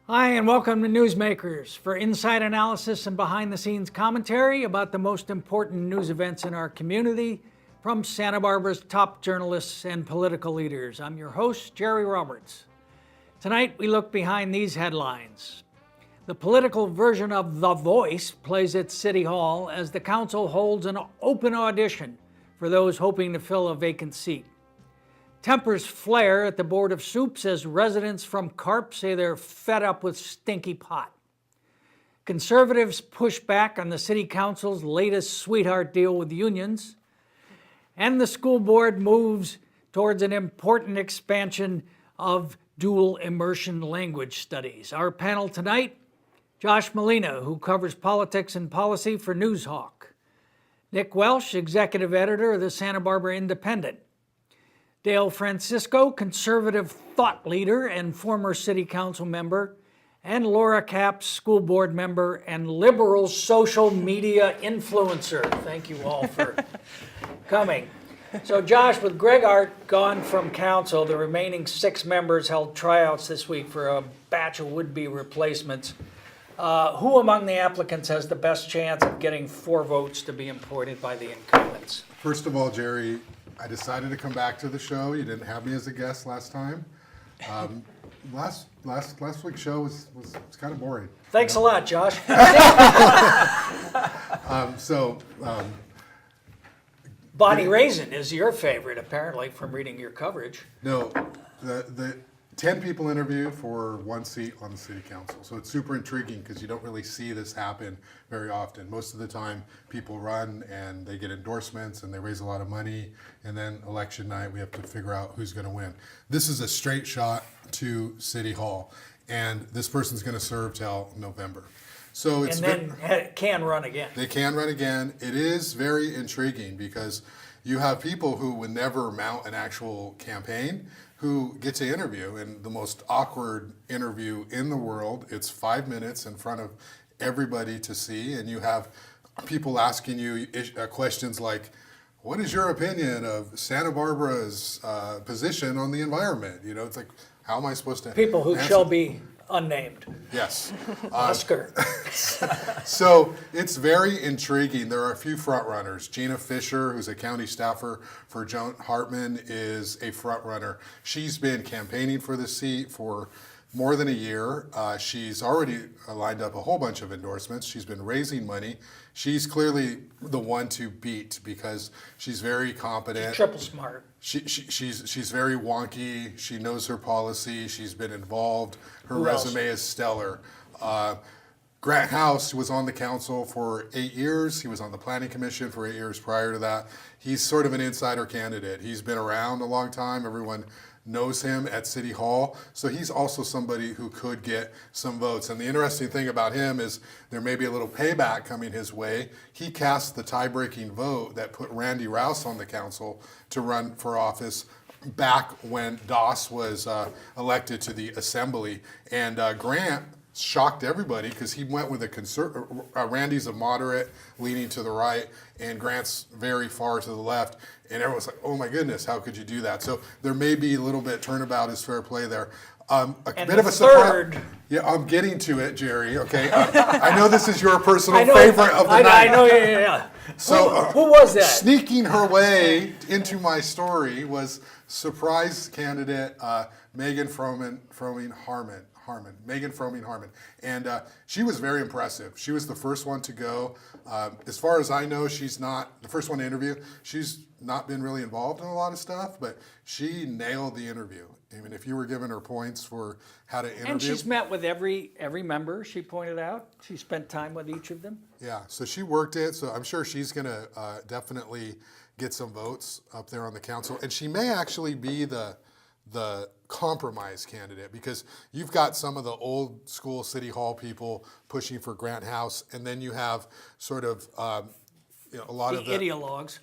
Hi, and welcome to Newsmakers for inside analysis and behind-the-scenes commentary about the most important news events in our community from Santa Barbara's top journalists and political leaders. I'm your host, Jerry Roberts. Tonight, we look behind these headlines. The political version of The Voice plays at City Hall as the council holds an open audition for those hoping to fill a vacant seat. Tempers flare at the Board of Soups as residents from Carp say they're fed up with stinky pot. Conservatives push back on the City Council's latest sweetheart deal with unions. And the school board moves towards an important expansion of dual immersion language studies. Our panel tonight, Josh Molina, who covers politics and policy for Newshawk. Nick Welsh, executive editor of the Santa Barbara Independent. Dale Francisco, conservative thought leader and former city council member, and Laura Capps, school board member and liberal social media influencer. Thank you all for coming. So Josh, with Gregg Hart gone from council, the remaining 6 members held tryouts this week for a batch of would-be replacements. Who among the applicants has the best chance of getting 4 votes to be appointed by the incumbents? First of all, Jerry, I decided to come back to the show. You didn't have me as a guest last time. Last week's show was kind of boring. Thanks a lot, Josh. Bonnie Raisin is your favorite, apparently, from reading your coverage. No, the 10 people interview for 1 seat on the city council. So it's super intriguing because you don't really see this happen very often. Most of the time people run and they get endorsements and they raise a lot of money, and then election night we have to figure out who's going to win. This is a straight shot to City Hall, and this person's going to serve till November. So it's and then can run again. They can run again. It is very intriguing because you have people who would never mount an actual campaign who get to interview, in the most awkward interview in the world. It's 5 minutes in front of everybody to see, and you have people asking you questions like, what is your opinion of Santa Barbara's position on the environment? You know, it's like, how am I supposed to People who answer? shall be unnamed. Yes. Oscar. So it's very intriguing. There are a few front runners. Gina Fisher, who's a county staffer for Joan Hartman, is a front runner. She's been campaigning for the seat for more than a year. She's already lined up a whole bunch of endorsements. She's been raising money. She's clearly the one to beat because she's very competent. She's triple smart. She's very wonky. She knows her policy. She's been involved. Her Who resume else? is stellar. Grant House was on the council for 8 years. He was on the planning commission for 8 years prior to that. He's sort of an insider candidate. He's been around a long time. Everyone knows him at City Hall. So he's also somebody who could get some votes. And the interesting thing about him is there may be a little payback coming his way. He cast the tie-breaking vote that put Randy Rouse on the council to run for office back when Doss was elected to the assembly. And Grant shocked everybody because he went with Randy's a moderate leaning to the right and Grant's very far to the left, and everyone's like, oh my goodness, how could you do that? So there may be a little bit turnabout is fair play there. And bit of a third, surprise. Yeah, I'm getting to it, Jerry. Okay, I know this is your personal favorite of the night. I know, yeah. So who was that? Sneaking her way into my story was surprise candidate Megan Froemming Harmon. And she was very impressive. She was the first one to go. As far as I know, she's not the first one to interview. She's not been really involved in a lot of stuff, but she nailed the interview. I mean, if you were giving her points for how to interview. And she's met with every member, she pointed out. She spent time with each of them. Yeah, so she worked it. So I'm sure she's going to definitely get some votes up there on the council. And she may actually be the compromise candidate because you've got some of the old school City Hall people pushing for Grant House, and then you have sort of a lot of the ideologues.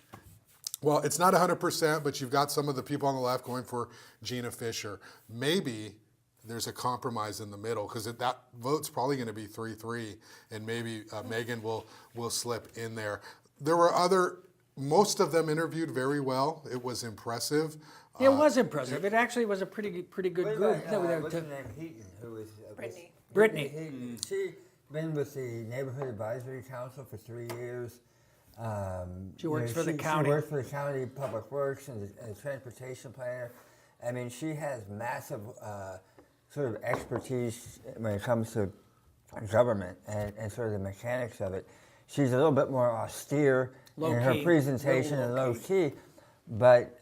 Well, it's not 100%, but you've got some of the people on the left going for Gina Fisher. Maybe there's a compromise in the middle because that vote's probably going to be 3-3, and maybe Megan will slip in there. There were most of them interviewed very well. It was impressive. It was impressive. It actually was a pretty good group. What's her name? Heaton, who was Brittany. Brittany. She's been with the Neighborhood Advisory Council for 3 years. She works for the county. She works for the county public works and the transportation planner. I mean, she has massive sort of expertise when it comes to government and sort of the mechanics of it. She's a little bit more austere in her presentation and low key, but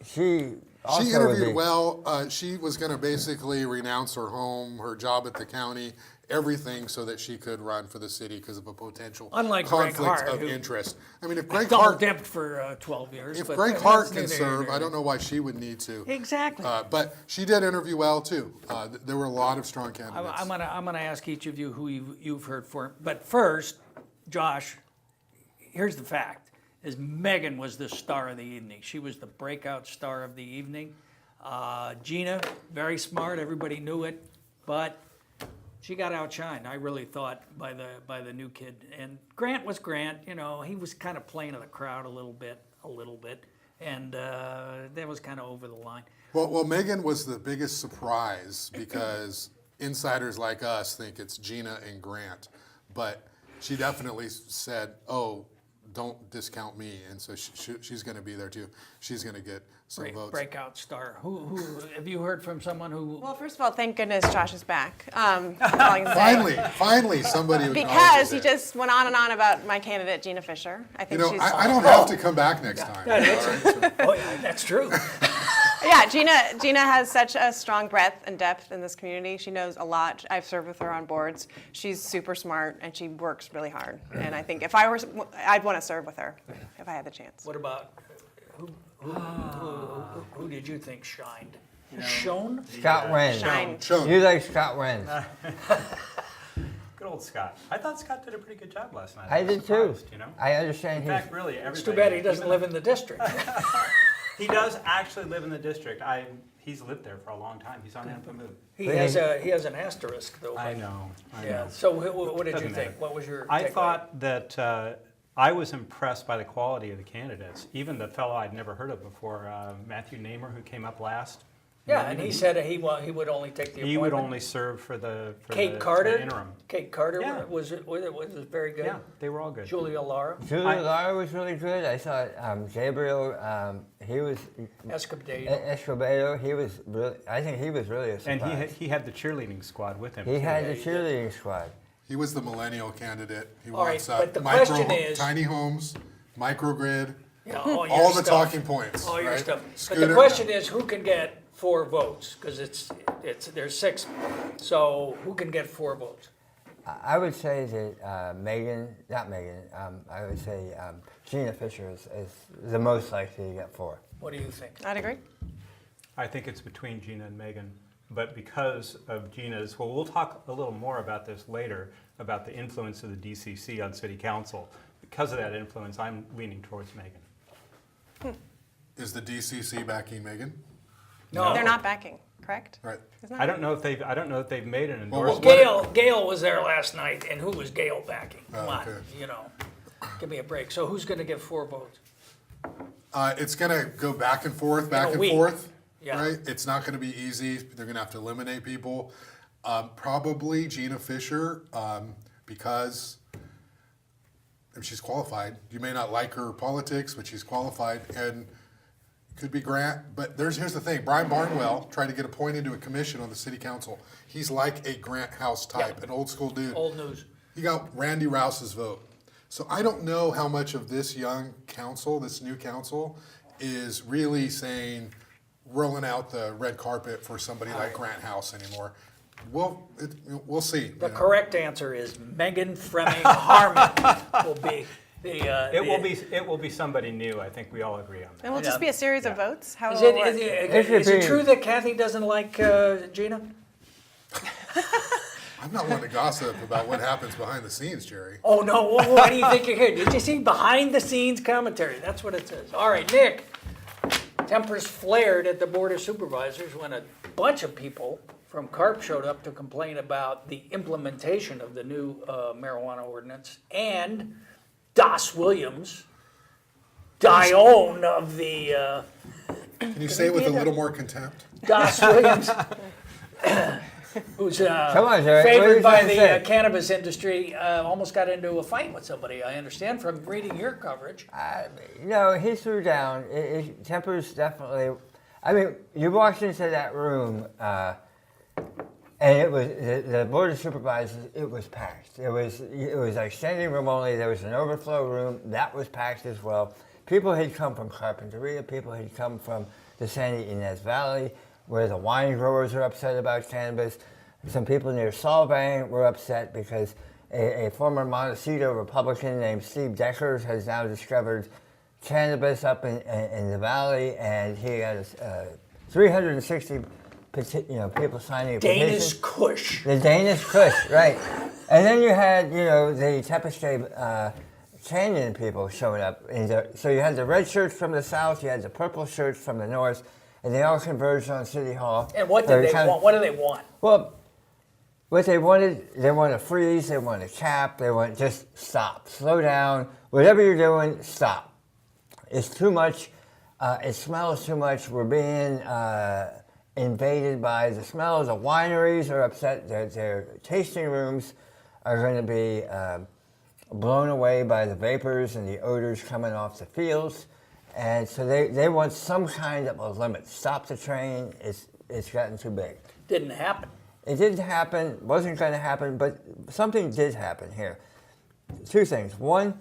she also She interviewed well. She was going to basically renounce her home, her job at the county, everything so that she could run for the city because of a potential Unlike Gregg conflict Hart, of who interest. I mean, if Gregg Double Hart, dipped for 12 years. if but Gregg that's Hart can neither here nor serve, I there. don't know why she would need to. Exactly. But she did interview well too. There were a lot of strong candidates. I'm gonna ask each of you who you've heard for. But first, Josh, here's the fact: is Megan was the star of the evening. She was the breakout star of the evening. Gina, very smart. Everybody knew it, but she got outshined. I really thought by the new kid. And Grant was Grant. You know, he was kind of playing to the crowd a little bit, and that was kind of over the line. Well, Megan was the biggest surprise because insiders like us think it's Gina and Grant, but she definitely said, "Oh, don't discount me," and so she's going to be there too. She's going to get some votes. Breakout star. Who have you heard from someone who? Well, first of all, thank goodness Josh is back. That's all I can say. Finally, somebody who Because acknowledges he it. just went on and on about my candidate, Gina Fisher. I think she's. I don't have to come back next time. Yeah, all right? So- Oh, yeah, that's true. Yeah, Gina has such a strong breadth and depth in this community. She knows a lot. I've served with her on boards. She's super smart and she works really hard. And I think if I were, I'd want to serve with her if I had the chance. What about who did you think shined? Shone? Scott Wren. Shine. Shown. You like Scott Wren. Good old Scott. I thought Scott did a pretty good job last night. I was did too. surprised, You know? I understand In he's fact, really, everybody. It's too bad he doesn't live in the district. He does actually live in the district. He's lived there for a long time. He's on Move. He has an asterisk though. I know. I Yeah. know. So what did you Doesn't think? matter. What was your? I takeaway? thought that I was impressed by the quality of the candidates. Even the fellow I'd never heard of before, Matthew Namer, who came up last. Yeah, and he said he would only take the appointment. He would only serve for the interim. Kate Carter Yeah. was very good. Yeah, they were all good. Julia Lara Julia Lara was really good. I thought Gabriel, he was Escobedo. He was really. I think he was really a surprise. And he had the cheerleading squad with him. He too. had the cheerleading squad. He was the millennial candidate. He All right, wants but the question is- tiny homes, microgrid, Yeah, all the talking points. All your right? stuff. But Scooter- the question is, who can get 4 votes? Because there's 6. So who can get 4 votes? I would say that I would say Gina Fisher is the most likely to get 4. What do you think? I'd agree. I think it's between Gina and Megan, but because of Gina's, well, we'll talk a little more about this later, about the influence of the DCC on city council. Because of that influence, I'm leaning towards Megan. Is the DCC backing Megan? No, They're not backing, correct? Right. Isn't I that don't know if they've made an Well, endorsement. Gail was there last night, and who was Gail backing? Come on, okay. give me a break. So who's going to get 4 votes? It's going to go back and forth, back and week. forth. Yeah. Right. It's not going to be easy. They're going to have to eliminate people. Probably Gina Fisher, because she's qualified. You may not like her politics, but she's qualified, and could be Grant. But here's the thing: Brian Barnwell tried to get appointed to a commission on the city council. He's like a Grant House type, Yep. an old school dude. Old news. He got Randy Rouse's vote. So I don't know how much of this young council, this new council, is really saying, rolling out the red carpet for somebody like Grant House anymore. We'll see. The correct answer is Megan Fremming Harmon will be the. It will be somebody new. I think we all agree on that. And will it just be a series of votes? How Is will it, it work? is it true that Kathy doesn't like Gina? I'm not one to gossip about what happens behind the scenes, Jerry. Oh no! Why do you think you're here? Did you see behind the scenes commentary? That's what it says. All right, Nick. Tempers flared at the Board of Supervisors when a bunch of people from CARP showed up to complain about the implementation of the new marijuana ordinance, and Das Williams, Dione of the Can you say it with a little more contempt? Das Williams who's Come on, Jerry. What are favored you by trying to the say? Cannabis industry, almost got into a fight with somebody, I understand, from reading your coverage. He threw down. Tempers definitely. I mean, you walked into that room, and it was the board of supervisors. It was packed. It was like standing room only. There was an overflow room that was packed as well. People had come from Carpinteria. People had come from the Santa Ynez Valley, where the wine growers are upset about cannabis. Some people near Solvang were upset because a former Montecito Republican named Steve Deckers has now discovered cannabis up in the valley, and he had 360 people signing a petition. Danish Kush. The Danish Kush, right. And then you had, the Tepiscape Canyon people showing up. So you had the red shirts from the south, you had the purple shirts from the north, and they all converged on City Hall. And what did they want? What do they want? Well, what they want to freeze, they want to cap, they want just stop, slow down, whatever you're doing, stop. It's too much, it smells too much, we're being invaded by the smell. The wineries are upset, their tasting rooms are going to be blown away by the vapors and the odors coming off the fields. And so they want some kind of a limit. Stop the train, it's gotten too big. Didn't happen. It didn't happen, wasn't going to happen, but something did happen here. Two things. One,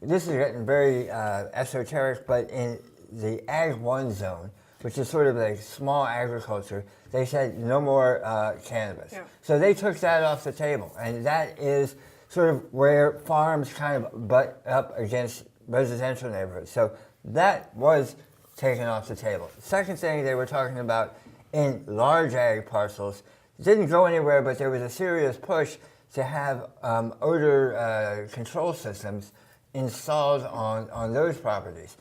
this is getting very esoteric, but in the Ag 1 zone, which is sort of like small agriculture, they said no more cannabis. Yeah. So they took that off the table, and that is sort of where farms kind of butt up against residential neighborhoods. So that was taken off the table. Second thing they were talking about in large ag parcels, didn't go anywhere, but there was a serious push to have odor control systems installed on those properties.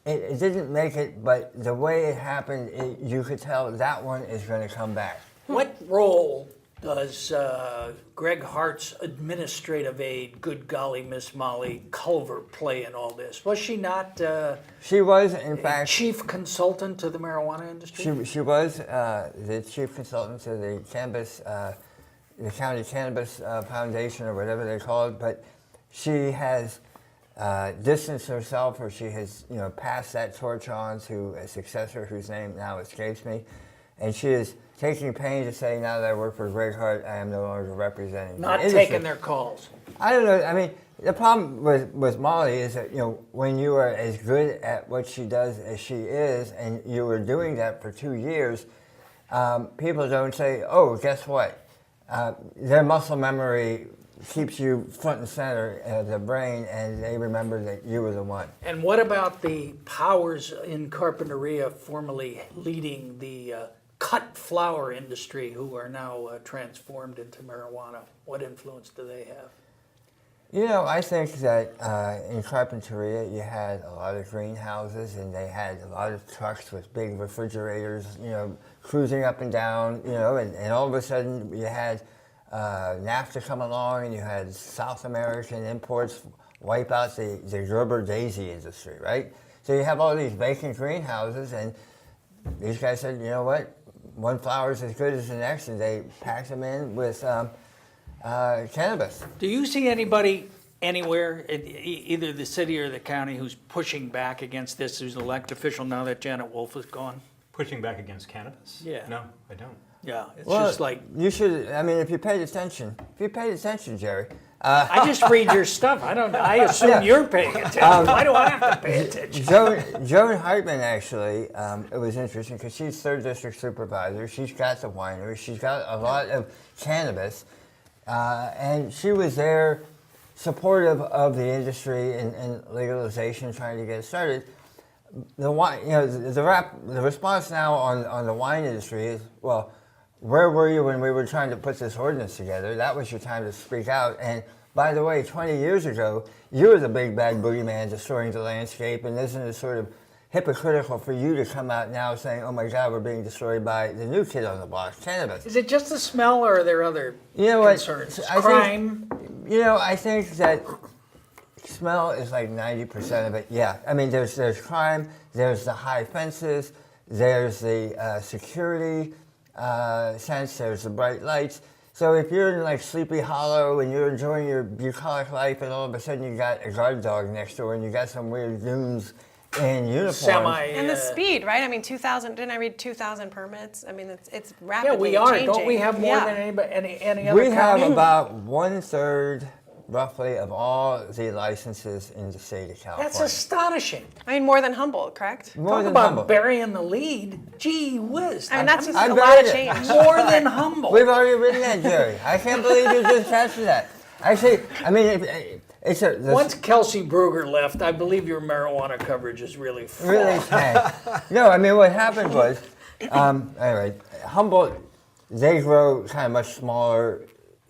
It didn't make it, but the way it happened, you could tell that one is going to come back. What role does Gregg Hart's administrative aide, good golly, Miss Molly Culver, play in all this? Was she not She was, in fact, chief consultant to the marijuana industry? she was the chief consultant to the cannabis, the county cannabis foundation or whatever they call it, but she has distanced herself, or she has passed that torch on to a successor whose name now escapes me, and she is taking pains to say, now that I work for Gregg Hart, I am no longer representing Not the industry. taking their calls. I don't know. I mean, the problem with Molly is that, when you are as good at what she does as she is, and you were doing that for 2 years, people don't say, oh, guess what? Their muscle memory keeps you front and center of the brain, and they remember that you were the one. And what about the powers in Carpinteria formerly leading the cut flower industry, who are now transformed into marijuana? What influence do they have? I think that in Carpinteria you had a lot of greenhouses, and they had a lot of trucks with big refrigerators, cruising up and down, and all of a sudden you had NAFTA come along, and you had South American imports wipe out the Gerber daisy industry, right? So you have all these vacant greenhouses, and these guys said, you know what? One flower is as good as the next, and they packed them in with cannabis. Do you see anybody anywhere, either the city or the county, who's pushing back against this, who's an elected official now that Janet Wolf is gone? Pushing back against cannabis? Yeah. No, I don't. Yeah, it's Well, just like, you should. I mean, if you paid attention, Jerry. I just read your stuff. I assume Yeah. you're paying attention. Why do I have to pay attention? Joan Hartman, actually, it was interesting because she's 3rd District Supervisor. She's got the winery. She's got a lot of cannabis. And she was there supportive of the industry and legalization, trying to get it started. The wine, the response now on the wine industry is, well, where were you when we were trying to put this ordinance together? That was your time to speak out. And by the way, 20 years ago, you were the big bad boogeyman destroying the landscape, and isn't it sort of hypocritical for you to come out now saying, oh my God, we're being destroyed by the new kid on the block, cannabis? Is it just the smell, or are there other concerns? Crime? I think that smell is like 90% of it. Yeah, I mean, there's crime, there's the high fences, there's the security, sense. There's the bright lights. So if you're in like Sleepy Hollow and you're enjoying your bucolic life, and all of a sudden you got a guard dog next door, and you got some weird goons in uniform. And the speed, right? I mean, 2,000. Didn't I read 2,000 permits? I mean, it's rapidly Yeah, we are. changing. Don't we have more Yeah. than any other We county? have about 1/3, roughly, of all the licenses in the state of California. That's astonishing. I mean, more than Humboldt, correct? More Talk than about Humboldt. burying the lead. Gee whiz. I mean, that's just I a lot buried of it. change. more than humble. We've already written that, Jerry. I can't believe you just catching that. Actually, I mean, it's a... Once Kelsey Bruger left, I believe your marijuana coverage is really full. Really tanked. No, I mean, what happened was, anyway, Humboldt, they grow kind of much smaller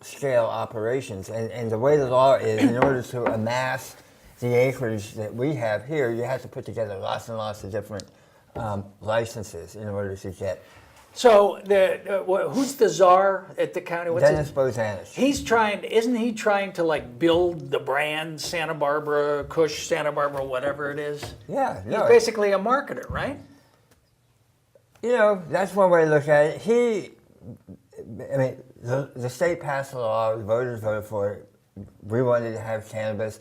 scale operations. And the way the law is, in order to amass the acreage that we have here, you have to put together lots and lots of different licenses in order to get. So who's the czar at the county? What's Dennis his? Bozanich. Isn't he trying to like build the brand Santa Barbara, Kush, Santa Barbara, whatever it is? Yeah, He's no. basically a marketer, right? You know, that's one way to look at it. I mean, the state passed a law, the voters voted for it. We wanted to have cannabis.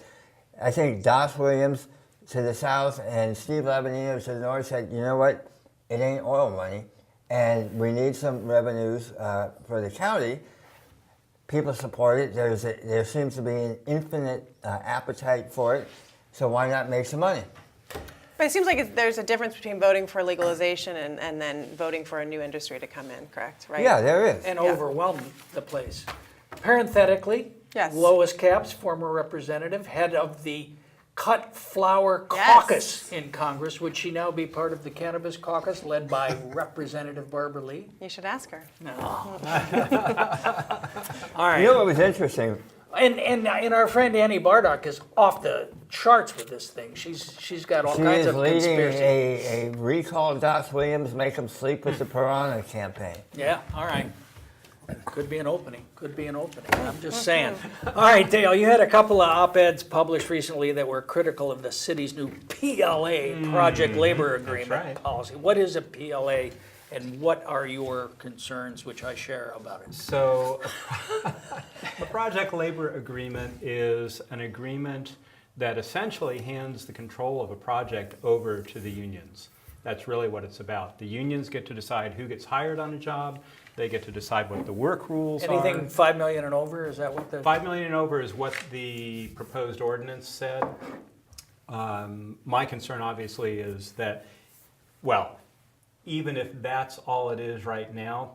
I think Doss Williams to the south and Steve Labanino to the north said, you know what, it ain't oil money, and we need some revenues for the county. People support it. There seems to be an infinite appetite for it, so why not make some money? But it seems like there's a difference between voting for legalization and then voting for a new industry to come in, correct? Right? Yeah, there is. And overwhelm the place. Parenthetically, Yes. Lois Capps, former representative, head of the Cut Flower Yes. Caucus in Congress. Would she now be part of the Cannabis Caucus led by Representative Barbara Lee? You should ask her. All right. You know what was interesting? And our friend Annie Bardock is off the charts with this thing. She's got all She kinds is of leading conspiracy. a recall Doss Williams, make him sleep with the piranha campaign. Yeah, all right. Could be an opening. I'm just saying. All right, Dale, you had a couple of op-eds published recently that were critical of the city's new PLA, Project Labor Agreement right. policy. What is a PLA, and what are your concerns, which I share about it? So, the Project Labor Agreement is an agreement that essentially hands the control of a project over to the unions. That's really what it's about. The unions get to decide who gets hired on a job. They get to decide what the work rules Anything are. $5 million and over, is that what the? 5 million and over is what the proposed ordinance said. My concern obviously is that, well, even if that's all it is right now,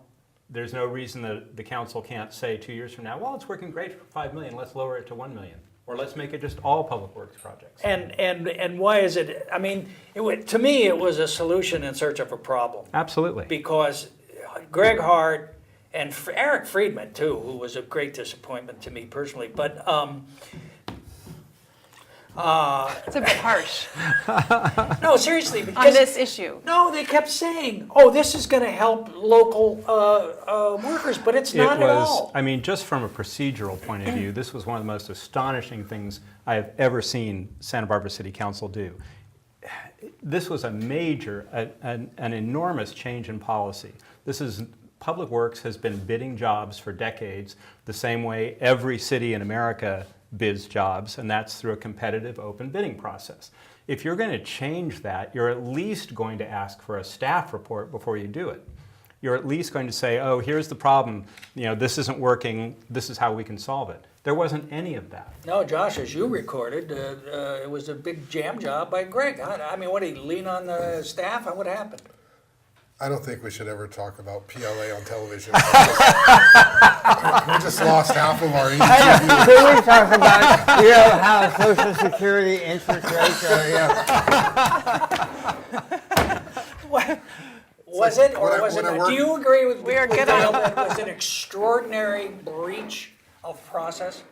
there's no reason that the council can't say 2 years from now, well, it's working great for 5 million, let's lower it to 1 million. Or let's make it just all public works projects. And why is it, I mean, to me, it was a solution in search of a problem. Absolutely. Because Gregg Hart and Eric Friedman too, who was a great disappointment to me personally, but It's a bit harsh no, seriously, on because this issue. no, they kept saying, "Oh, this is going to help local workers," but it's not at all. I mean, just from a procedural point of view, this was one of the most astonishing things I have ever seen Santa Barbara City Council do. This was a major, an enormous change in policy. Public Works has been bidding jobs for decades the same way every city in America bids jobs, and that's through a competitive open bidding process. If you're going to change that, you're at least going to ask for a staff report before you do it. You're at least going to say, oh, here's the problem, this isn't working, this is how we can solve it. There wasn't any of that. No, Josh, as you recorded, it was a big jam job by Greg. I mean, what, did he lean on the staff? What happened? I don't think we should ever talk about PLA on television. We just lost half of our ETV. Can we talk about, how Social Security interest rates are, Was it, or when I- was it when I not? worked- Do you agree with We are with good Dale on- that it was an extraordinary breach of process?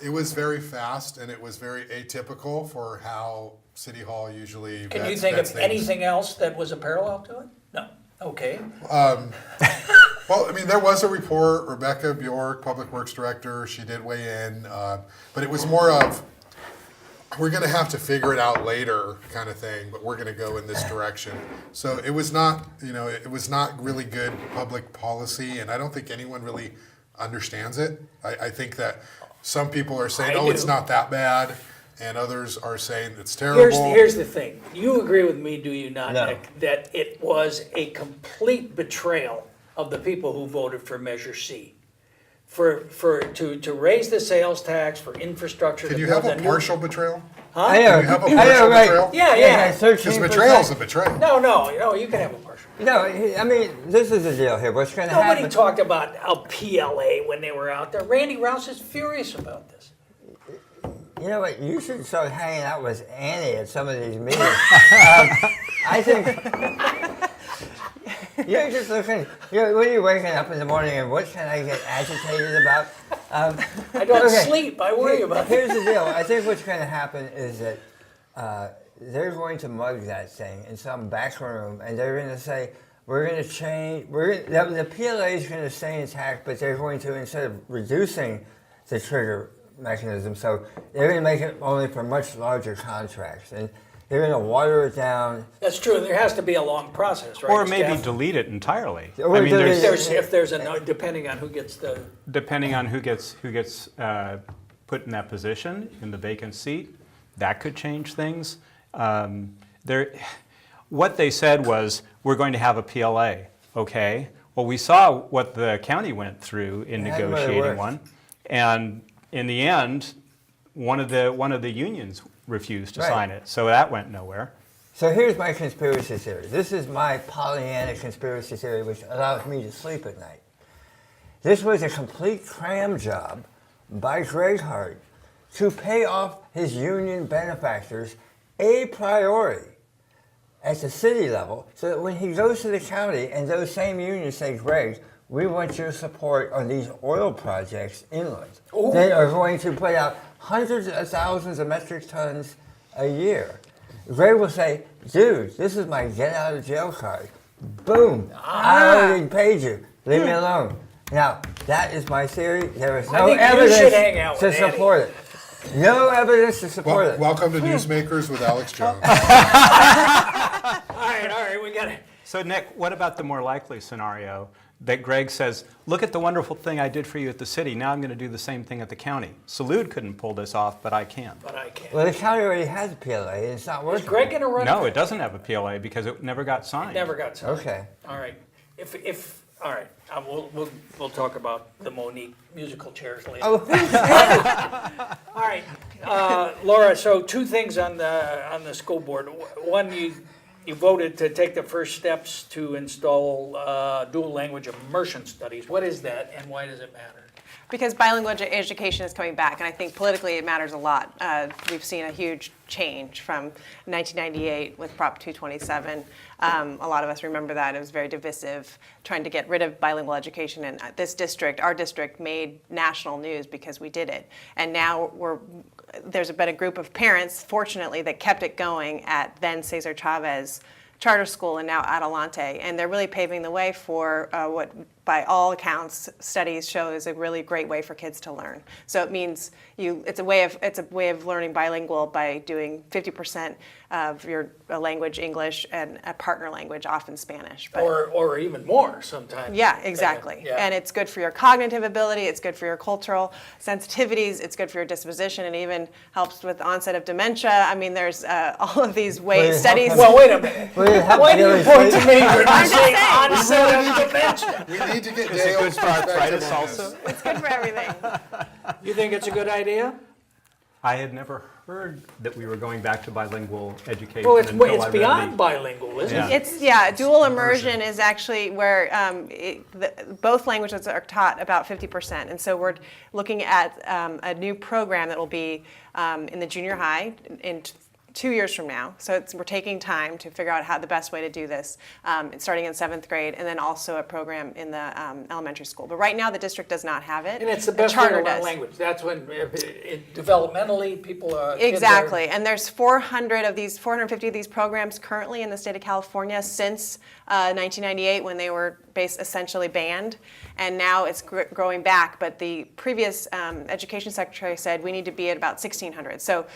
It was very fast, and it was very atypical for how City Hall usually Can you vets think of things. anything else that was a parallel to it? No. Okay. Well, I mean, there was a report. Rebecca Bjork, Public Works Director, she did weigh in, but it was more of we're going to have to figure it out later kind of thing, but we're going to go in this direction. So it was not, it was not really good public policy, and I don't think anyone really understands it. I think that some people are saying, it's not that bad, and others are saying it's terrible. Here's the thing. You agree with me, do you not, No. Nick, that it was a complete betrayal of the people who voted for Measure C? To raise the sales tax for infrastructure. Can to you build have a new- partial betrayal? I know. You have a I know, partial right. betrayal? Yeah. Because betrayal is a betrayal. No, you can have a partial. No, I mean, this is the deal here. What's going to Nobody happen? talked about a PLA when they were out there. Randy Rouse is furious about this. You know what? You should start hanging out with Annie at some of these meetings. I think you're just looking. When you're waking up in the morning, and what can I get agitated about? I don't sleep. I worry about it. Here's the deal. I think what's going to happen is that they're going to mug that thing in some back room, and they're going to say, we're going to change. The PLA is going to stay intact, but they're going to, instead of reducing the trigger mechanism, so they're going to make it only for much larger contracts, and they're going to water it down. That's true. There has to be a long process, right? Or maybe Steph? delete it entirely. Or I mean, delete there's, it. If there's a depending on who gets the. depending on who gets put in that position in the vacant seat, that could change things. What they said was, we're going to have a PLA. Okay. Well, we saw what the county went through in It hadn't really negotiating worked. one, and in the end, one of the unions refused to Right. sign it, so that went nowhere. So here's my conspiracy theory. This is my Pollyanna conspiracy theory, which allows me to sleep at night. This was a complete cram job by Gregg Hart to pay off his union benefactors a priori at the city level, so that when he goes to the county and those same unions say, Greg, we want your support on these oil projects inland. Ooh. They are going to put out hundreds of thousands of metric tons a year. Greg will say, dude, this is my get out of jail card. Boom, I already paid you. Leave me alone. Now, that is my theory. There is no think you should hang evidence out to with Annie. support it. No evidence to support it. Welcome to Newsmakers with Alex Jones. All right, we got it. So Nick, what about the more likely scenario that Greg says, look at the wonderful thing I did for you at the city, now I'm going to do the same thing at the county. Salud couldn't pull this off, but I can. But I can't. Well, the county already has a PLA, and it's not Is working. Greg gonna run? No, it doesn't have a PLA because it never got signed. Never got signed. Okay. All right. All right. We'll talk about the Monique musical chairs later. Oh, who's that? All right, Laura. So two things on the school board. One, you voted to take the first steps to install dual language immersion studies. What is that, and why does it matter? Because bilingual education is coming back, and I think politically it matters a lot. We've seen a huge change from 1998 with Prop 227. A lot of us remember that. It was very divisive, trying to get rid of bilingual education. And this district, our district, made national news because we did it. And now there's been a group of parents, fortunately, that kept it going at then Cesar Chavez Charter School and now Adelante. And they're really paving the way for what, by all accounts, studies show is a really great way for kids to learn. So it means it's a way of learning bilingual by doing 50% of your language English and a partner language, often Spanish. But Or even more sometimes. yeah, exactly. Yeah. And it's good for your cognitive ability, it's good for your cultural sensitivities, it's good for your disposition, and even helps with onset of dementia. I mean, there's all of these ways, studies. Well, wait a minute. Will it help Why do you Billy point sleep? to me when you I'm just say saying. onset of dementia? We need to get Is it good Dale's for arthritis perspective on this. also? It's good for everything. You think it's a good idea? I had never heard that we were going back to bilingual education Well, it's until I read beyond the- bilingual, isn't Yeah. it? Dual immersion is actually where both languages are taught about 50%. And so we're looking at a new program that will be in the junior high in 2 years from now. So we're taking time to figure out how the best way to do this, starting in 7th grade, and then also a program in the elementary school. But right now, the district does not have it. And it's the best way to charter learn does. language. That's when, developmentally, people kids are- Exactly, and there's 450 of these programs currently in the state of California since 1998 when they were essentially banned, and now it's growing back. But the previous education secretary said we need to be at about 1,600. So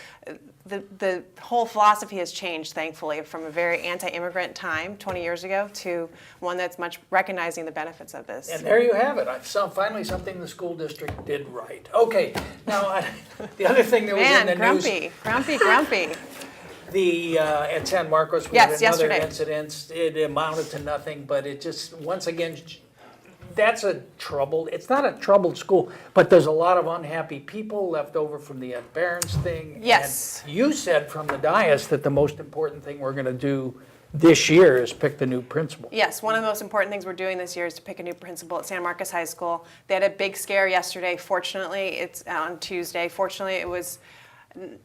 the whole philosophy has changed, thankfully, from a very anti-immigrant time 20 years ago to one that's much recognizing the benefits of this. And there you have it. I saw finally something the school district did right. Okay, now the other thing that was in the news. Grumpy. At San Marcos, we Yes, had another yesterday. incident. It amounted to nothing, but it just, once again, that's it's not a troubled school, but there's a lot of unhappy people left over from the Ed Behrens thing. Yes. And you said from the dais that the most important thing we're going to do this year is pick the new principal. Yes, one of the most important things we're doing this year is to pick a new principal at San Marcos High School. They had a big scare yesterday. Fortunately, it's on Tuesday. Fortunately, it was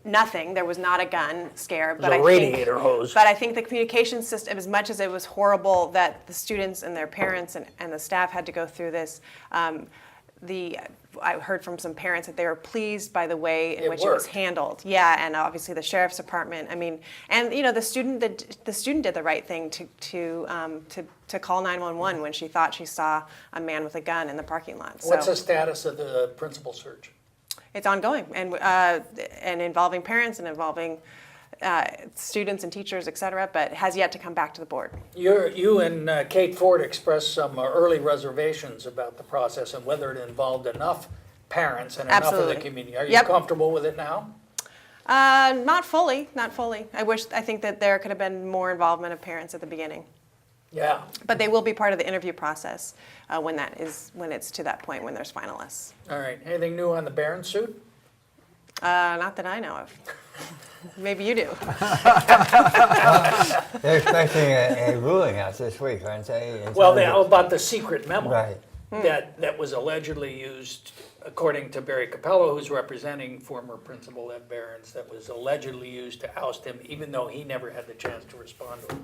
nothing. There was not a gun scare. It was a radiator hose. But I think the communication system, as much as it was horrible that the students and their parents and the staff had to go through this, I heard from some parents that they were pleased by the way in which it was handled. Yeah, and obviously the sheriff's department. I mean, and the student did the right thing to call 911 when she thought she saw a man with a gun in the parking lot. What's So the status of the principal search? it's ongoing and involving parents and involving students and teachers, et cetera, but has yet to come back to the board. You and Kate Ford expressed some early reservations about the process and whether it involved enough parents and enough of Absolutely. the community. Are you Yep. comfortable with it now? Not fully. I think that there could have been more involvement of parents at the beginning. Yeah. But they will be part of the interview process when it's to that point when there's finalists. All right. Anything new on the Barron suit? Not that I know of. Maybe you do. They're expecting a ruling out this week, aren't they? Well, about the secret memo Right. that was allegedly used, according to Barry Capello, who's representing former Principal Ed Behrens, that was allegedly used to oust him, even though he never had the chance to respond to it.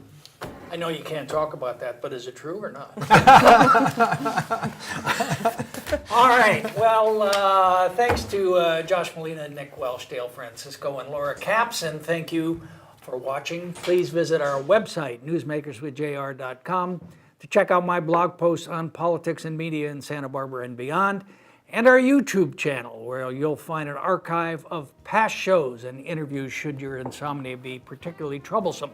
I know you can't talk about that, but is it true or not? All right. Well, thanks to Josh Molina, Nick Welsh, Dale Francisco, and Laura Capson. Thank you for watching. Please visit our website, newsmakerswithjr.com, to check out my blog posts on politics and media in Santa Barbara and beyond, and our YouTube channel, where you'll find an archive of past shows and interviews should your insomnia be particularly troublesome.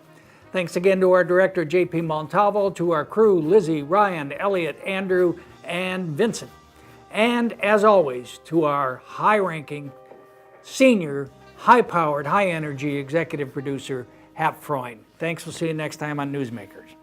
Thanks again to our director, JP Montalvo, to our crew, Lizzie, Ryan, Elliot, Andrew, and Vincent. And as always, to our high-ranking, senior, high-powered, high-energy executive producer, Hap Freund. Thanks. We'll see you next time on Newsmakers.